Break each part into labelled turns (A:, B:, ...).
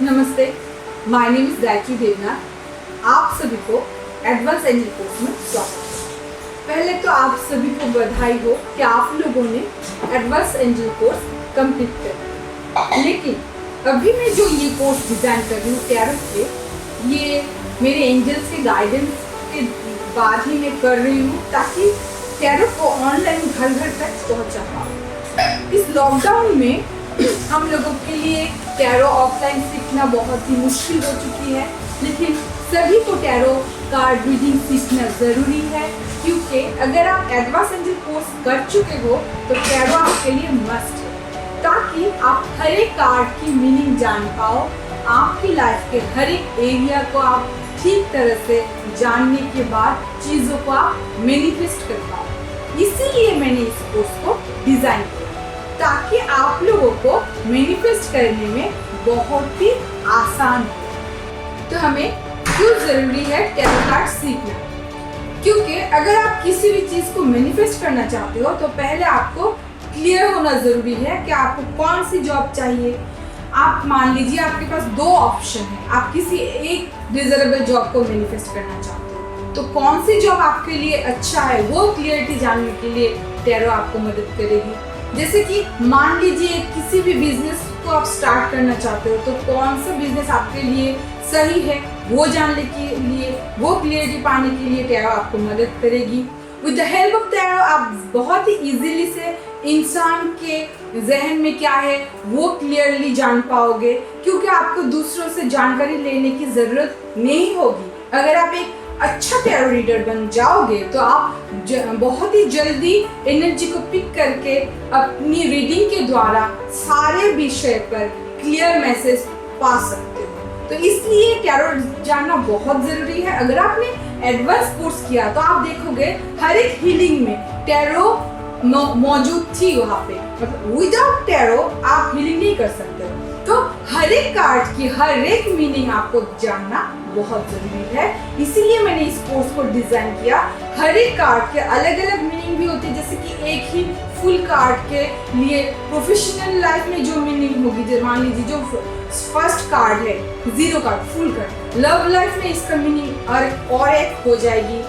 A: नमस्ते, my name is Gayatri Devnath. आप सभी को एडवांस एंजल कोर्स में स्वागत है। पहले तो आप सभी को बधाई हो कि आप लोगों ने एडवांस एंजल कोर्स कंप्लीट कर लिया। लेकिन अभी मैं जो ये कोर्स डिजाइन कर रही हूँ टैरो के, ये मेरे एंजल्स के गाइडेंस के बाद ही मैं कर रही हूँ ताकि टैरो को ऑनलाइन घर घर तक पहुँचा पाऊँ। इस लॉकडाउन में हम लोगों के लिए टैरो ऑफलाइन सीखना बहुत ही मुश्किल हो चुकी है, लेकिन सभी को टैरो कार्ड रीडिंग सीखना ज़रूरी है, क्योंकि अगर आप एडवांस एंजल कोर्स कर चुके हो तो टैरो आपके लिए मस्ट है, ताकि आप हर एक कार्ड की मीनिंग जान पाओ। आपकी लाइफ के हर एक एरिया को आप ठीक तरह से जानने के बाद चीज़ों को आप मैनिफेस्ट कर पाओ। इसीलिए मैंने इस कोर्स को डिज़ाइन किया ताकि आप लोगों को मैनिफेस्ट करने में बहुत ही आसान हो। तो हमें क्यों ज़रूरी है टैरो कार्ड सीखना? क्योंकि अगर आप किसी भी चीज़ को मैनिफेस्ट करना चाहते हो तो पहले आपको क्लियर होना ज़रूरी है कि आपको कौन सी जॉब चाहिए। आप मान लीजिए आपके पास दो ऑप्शन है, आप किसी एक डिजरेबल जॉब को मैनिफेस्ट करना चाहते हो, तो कौन सी जॉब आपके लिए अच्छा है वो क्लियरिटी जानने के लिए टैरो आपको मदद करेगी। जैसे कि मान लीजिए किसी भी बिजनेस को आप स्टार्ट करना चाहते हो, तो कौन सा बिजनेस आपके लिए सही है वो जानने के लिए, वो क्लियरिटी पाने के लिए टैरो आपको मदद करेगी। With the help of tarot आप बहुत ही इजीली से इंसान के जहन में क्या है वो क्लियरली जान पाओगे, क्योंकि आपको दूसरों से जानकारी लेने की ज़रूरत नहीं होगी। अगर आप एक अच्छा टैरो रीडर बन जाओगे तो आप बहुत ही जल्दी एनर्जी को पिक करके अपनी रीडिंग के द्वारा सारे विषय पर क्लियर मैसेज पा सकते हो। तो इसलिए टैरो जानना बहुत ज़रूरी है। अगर आपने एडवांस कोर्स किया तो आप देखोगे हर एक हीलिंग में टैरो मौजूद थी वहाँ पे, मतलब विदाउट टैरो आप हीलिंग नहीं कर सकते हो। तो हर एक कार्ड की हर एक मीनिंग आपको जानना बहुत ज़रूरी है, इसीलिए मैंने इस कोर्स को डिज़ाइन किया। हर एक कार्ड के अलग अलग मीनिंग भी होती है, जैसे कि एक ही फुल कार्ड के लिए प्रोफेशनल लाइफ में जो मीनिंग होगी, जो मान लीजिए जो फर्स्ट कार्ड है zero card, full card, love life में इसका मीनिंग और एक हो जाएगी,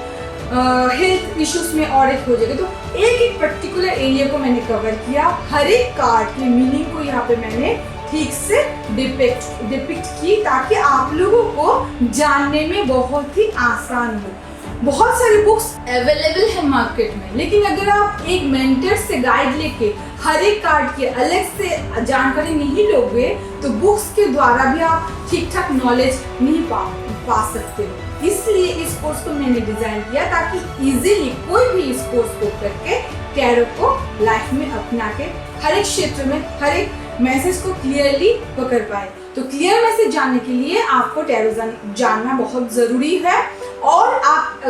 A: हेल्थ इश्यूज में और एक हो जाएगी। तो एक एक पर्टिकुलर एरिया को मैंने कवर किया, हर एक कार्ड के मीनिंग को यहाँ पे मैंने ठीक से डिपिक्ट की ताकि आप लोगों को जानने में बहुत ही आसान हो। बहुत सारी बुक्स अवेलेबल है मार्केट में, लेकिन अगर आप एक मेंटर से गाइड लेके हर एक कार्ड की अलग से जानकारी नहीं लोगे तो बुक्स के द्वारा भी आप ठीक ठाक नॉलेज नहीं पा सकते हो। इसलिए इस कोर्स को मैंने डिजाइन किया ताकि इजीली कोई भी इस कोर्स को करके टैरो को लाइफ में अपना के हर एक क्षेत्र में हर एक मैसेज को क्लियरली पकड़ पाए। तो क्लियर मैसेज जानने के लिए आपको टैरो जानना बहुत ज़रूरी है, और आप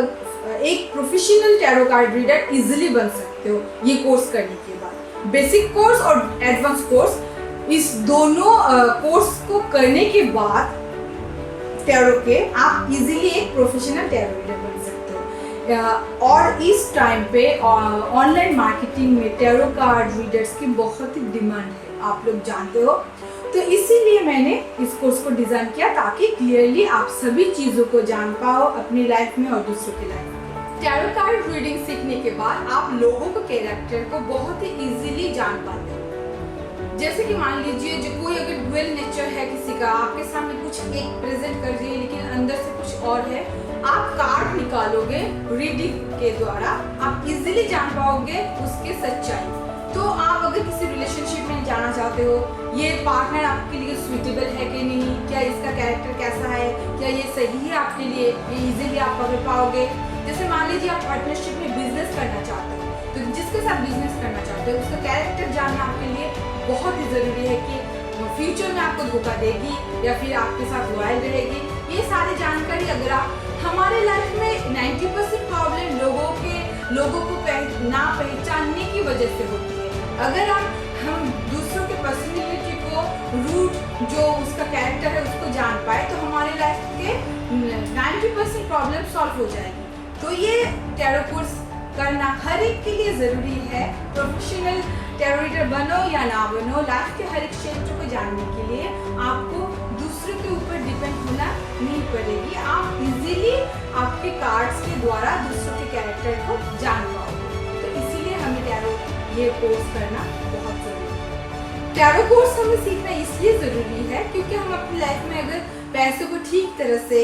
A: एक professional tarot card reader easily बन सकते हो ये कोर्स करने के बाद। बेसिक कोर्स और एडवांस कोर्स, इस दोनों कोर्स को करने के बाद टैरो के आप इजीली एक प्रोफेशनल टैरो रीडर बन सकते हो। और इस टाइम पे ऑनलाइन मार्केटिंग में टैरो कार्ड रीडर्स की बहुत ही डिमांड है, आप लोग जानते हो। तो इसीलिए मैंने इस कोर्स को डिज़ाइन किया ताकि क्लियरली आप सभी चीज़ों को जान पाओ अपनी लाइफ में और दूसरों की लाइफ में। टैरो कार्ड रीडिंग सीखने के बाद आप लोगों के कैरेक्टर को बहुत ही इजीली जान पाते हो। जैसे कि मान लीजिए जो कोई अगर डुअल नेचर है किसी का, आपके सामने कुछ एक प्रेजेंट कर रही है लेकिन अंदर से कुछ और है, आप कार्ड निकालोगे रीडिंग के द्वारा, आप इजीली जान पाओगे उसके सच्चाई। तो आप अगर किसी रिलेशनशिप में जाना चाहते हो, ये पार्टनर आपके लिए सुइटेबल है कि नहीं, क्या इसका कैरेक्टर कैसा है, क्या ये सही है आपके लिए, ये इजीली आप पकड़ पाओगे। जैसे मान लीजिए आप पार्टनरशिप में बिजनेस करना चाहते हो, तो जिसके साथ बिजनेस करना चाहते हो उसका कैरेक्टर जानना आपके लिए बहुत ही ज़रूरी है कि फ्यूचर में आपको धोखा देगी या फिर आपके साथ लॉयल रहेगी। ये सारी जानकारी अगर आप, हमारे लाइफ में 90% प्रॉब्लम लोगों को ना पहचानने की वजह से होती है। अगर हम दूसरों के पर्सनैलिटी को, रूट जो उसका कैरेक्टर है उसको जान पाए तो हमारे लाइफ के 90% प्रॉब्लम सॉल्व हो जाएगी। तो ये टैरो कोर्स करना हर एक के लिए ज़रूरी है। प्रोफेशनल टैरो रीडर बनो या ना बनो, लाइफ के हर एक क्षेत्र को जानने के लिए आपको दूसरों के ऊपर डिपेंड होना नहीं पड़ेगी। आप इजीली आपके कार्ड्स के द्वारा दूसरों के कैरेक्टर को जान पाओगे। तो इसीलिए हमें टैरो ये कोर्स करना बहुत ज़रूरी है। टैरो कोर्स हमें सीखना इसलिए ज़रूरी है क्योंकि हम अपनी लाइफ में अगर पैसों को ठीक तरह से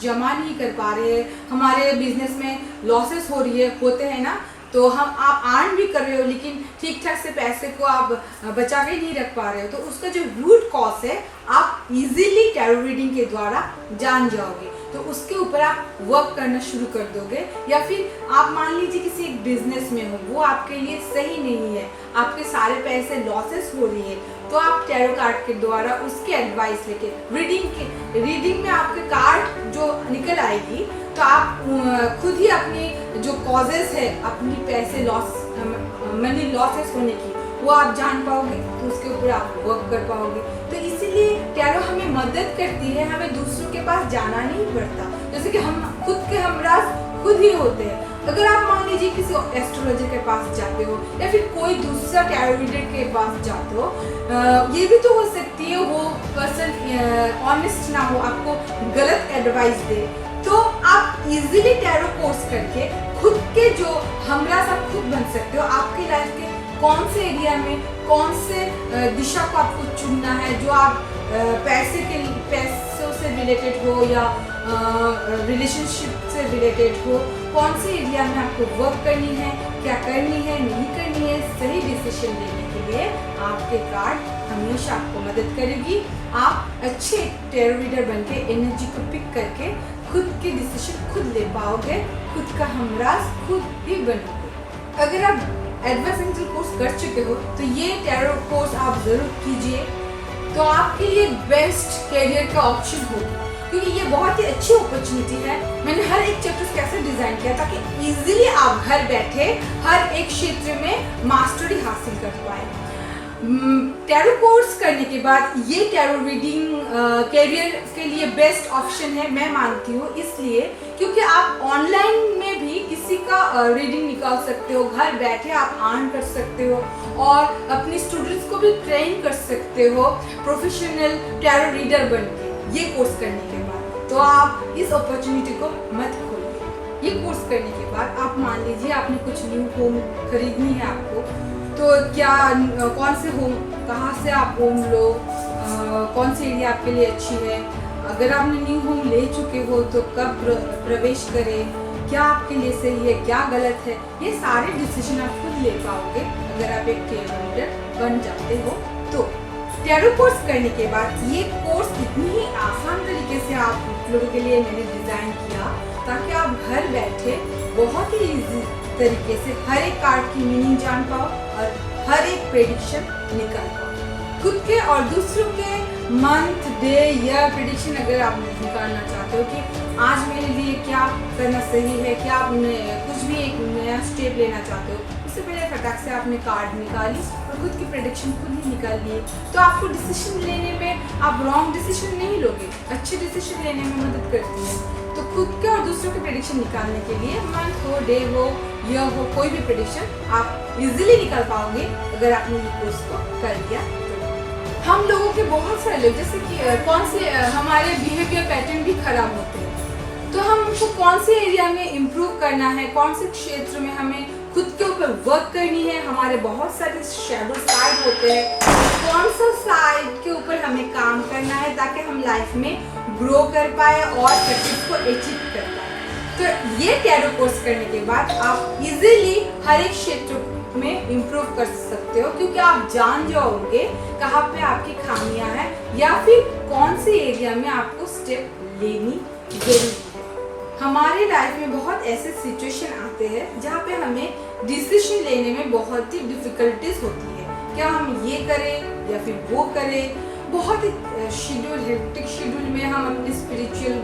A: जमा नहीं कर पा रहे, हमारे बिजनेस में लॉसेस हो रही है, होते हैं ना, तो आप अर्न भी कर रहे हो लेकिन ठीक ठाक से पैसे को आप बचा के नहीं रख पा रहे हो, तो उसका जो रूट कॉज है आप इजीली टैरो रीडिंग के द्वारा जान जाओगे। तो उसके ऊपर आप वर्क करना शुरू कर दोगे। या फिर आप मान लीजिए किसी एक बिजनेस में हो, वो आपके लिए सही नहीं है, आपके सारे पैसे लॉसेस हो रही है, तो आप टैरो कार्ड के द्वारा उसके एडवाइस लेके रीडिंग में आपके कार्ड जो निकल आएगी, तो आप खुद ही अपनी जो कॉजेस है अपनी पैसे मनी लॉसेस होने की, वो आप जान पाओगे, तो उसके ऊपर आप वर्क कर पाओगे। तो इसीलिए टैरो हमें मदद करती है, हमें दूसरों के पास जाना नहीं पड़ता। जैसे कि हम खुद के हमराज खुद ही होते हैं। अगर आप मान लीजिए किसी एस्ट्रोलॉजर के पास जाते हो या फिर कोई दूसरा टैरो रीडर के पास जाते हो, ये भी तो हो सकती है वो पर्सन ऑनेस्ट ना हो, आपको गलत एडवाइस दे, तो आप इजीली टैरो कोर्स करके खुद के जो हमराज आप खुद बन सकते हो। आपकी लाइफ के कौन से एरिया में कौन से दिशा को आपको चुनना है, जो आप पैसों से रिलेटेड हो या रिलेशनशिप से रिलेटेड हो, कौन से एरिया में आपको वर्क करनी है, क्या करनी है, नहीं करनी है, सही डिसीजन लेने के लिए आपके कार्ड हमेशा आपको मदद करेगी। आप अच्छे टैरो रीडर बनके एनर्जी को पिक करके खुद के डिसीजन खुद ले पाओगे, खुद का हमराज खुद ही बनोगे। अगर आप एडवांस एंजल कोर्स कर चुके हो तो ये टैरो कोर्स आप जरूर कीजिए, तो आपके लिए बेस्ट करियर का ऑप्शन हो, क्योंकि ये बहुत ही अच्छी अपॉर्चुनिटी है। मैंने हर एक चैप्टर कैसे डिजाइन किया ताकि इजीली आप घर बैठे हर एक क्षेत्र में मास्टरी हासिल कर पाए। टैरो कोर्स करने के बाद ये टैरो रीडिंग करियर के लिए बेस्ट ऑप्शन है, मैं मानती हूँ, इसलिए क्योंकि आप ऑनलाइन में भी किसी का रीडिंग निकाल सकते हो, घर बैठे आप अर्न कर सकते हो और अपने स्टूडेंट्स को भी ट्रेन कर सकते हो प्रोफेशनल टैरो रीडर बनके ये कोर्स करने के बाद। तो आप इस अपॉर्चुनिटी को मत खोलिए। ये कोर्स करने के बाद आप मान लीजिए आपने कुछ न्यू होम खरीदनी है आपको, तो क्या कौन से होम, कहाँ से आप होम लो, कौन सी एरिया आपके लिए अच्छी है, अगर आपने न्यू होम ले चुके हो तो कब प्रवेश करें, क्या आपके लिए सही है, क्या गलत है, ये सारे डिसीजन आप खुद ले पाओगे अगर आप एक टैरो रीडर बन जाते हो। तो टैरो कोर्स करने के बाद ये कोर्स इतनी ही आसान तरीके से आप लोगों के लिए मैंने डिज़ाइन किया ताकि आप घर बैठे बहुत ही इजी तरीके से हर एक कार्ड की मीनिंग जान पाओ और हर एक प्रेडिक्शन निकाल पाओ। खुद के और दूसरों के मंथ, डे, ईयर प्रेडिक्शन अगर आप निकालना चाहते हो कि आज मेरे लिए क्या करना सही है, क्या आप कुछ भी एक नया स्टेप लेना चाहते हो, उससे पहले फटाक से आपने कार्ड निकाली और खुद की प्रेडिक्शन खुद ही निकाल लिए, तो आपको डिसीजन लेने में आप रॉन्ग डिसीजन नहीं लोगे, अच्छे डिसीजन लेने में मदद करती है। तो खुद के और दूसरों के प्रेडिक्शन निकालने के लिए मंथ हो, डे हो, ईयर हो, कोई भी प्रेडिक्शन आप इजीली निकाल पाओगे अगर आपने ये कोर्स को कर लिया। हम लोगों के बहुत सारे लोग जैसे कि कौन से हमारे बिहेवियर पैटर्न भी खराब होते हैं, तो हम उनको कौन से एरिया में इम्प्रूव करना है, कौन से क्षेत्र में हमें खुद के ऊपर वर्क करनी है, हमारे बहुत सारे शैडो साइड होते हैं, कौन सा साइड के ऊपर हमें काम करना है ताकि हम लाइफ में ग्रो कर पाए और सक्सेस को अचीव कर पाए। तो ये टैरो कोर्स करने के बाद आप इजीली हर एक क्षेत्र में इम्प्रूव कर सकते हो, क्योंकि आप जान जाओगे कहाँ पे आपकी खामियां हैं या फिर कौन से एरिया में आपको स्टेप लेनी जरूरी है। हमारे लाइफ में बहुत ऐसे सिचुएशन आते हैं जहाँ पे हमें डिसीजन लेने में बहुत ही डिफिकल्टीज होती है, क्या हम ये करें या फिर वो करें। बहुत ही हेक्टिक शेड्यूल में हम अपने स्पिरिचुअल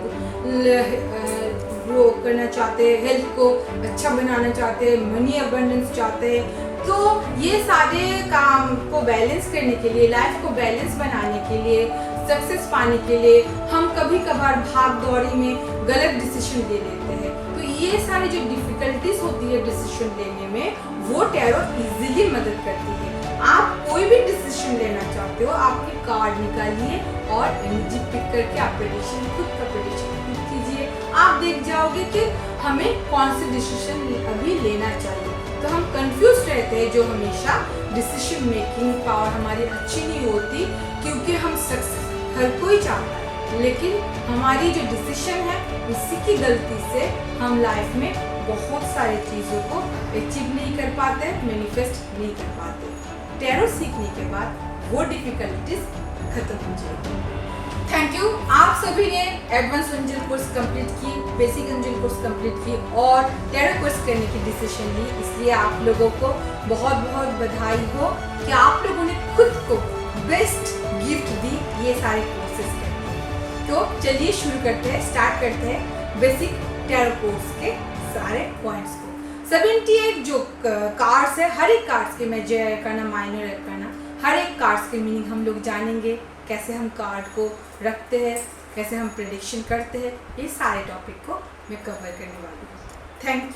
A: ग्रो करना चाहते हैं, हेल्थ को अच्छा बनाना चाहते हैं, मनी अबंडेंस चाहते हैं, तो ये सारे काम को बैलेंस करने के लिए, लाइफ को बैलेंस बनाने के लिए, सक्सेस पाने के लिए हम कभी कभार भाग दौड़ी में गलत डिसीजन ले लेते हैं। तो ये सारी जो डिफिकल्टीज होती है डिसीजन लेने में, वो टैरो इजीली मदद करती है। आप कोई भी डिसीजन लेना चाहते हो, आपके कार्ड निकालिए और एनर्जी पिक करके आप प्रेडिक्शन, खुद का प्रेडिक्शन खुद कीजिए। आप देख जाओगे कि हमें कौन सी डिसीजन अभी लेना चाहिए। तो हम कंफ्यूज रहते हैं, जो हमेशा डिसीजन मेकिंग पावर हमारी अच्छी नहीं होती, क्योंकि हम सक्सेस हर कोई चाहता है, लेकिन हमारी जो डिसीजन है इसी की गलती से हम लाइफ में बहुत सारी चीज़ों को अचीव नहीं कर पाते, मैनिफेस्ट नहीं कर पाते। टैरो सीखने के बाद वो डिफिकल्टीज खत्म हो जाएगी। Thank you. आप सभी ने एडवांस एंजल कोर्स कंप्लीट की, बेसिक एंजल कोर्स कंप्लीट की और टैरो कोर्स करने की डिसीजन ली, इसलिए आप लोगों को बहुत बहुत बधाई हो कि आप लोगों ने खुद को बेस्ट गिफ्ट दी ये सारे कोर्सेज के। तो चलिए शुरू करते हैं, स्टार्ट करते हैं बेसिक टैरो कोर्स के सारे पॉइंट्स को। 78 जो कार्ड्स है, हर एक कार्ड्स के मेजर अरकाना, माइनर अरकाना, हर एक कार्ड्स के मीनिंग हम लोग जानेंगे, कैसे हम कार्ड को रखते हैं, कैसे हम प्रेडिक्शन करते हैं, ये सारे टॉपिक को मैं कवर करने वाली हूँ। Thank you.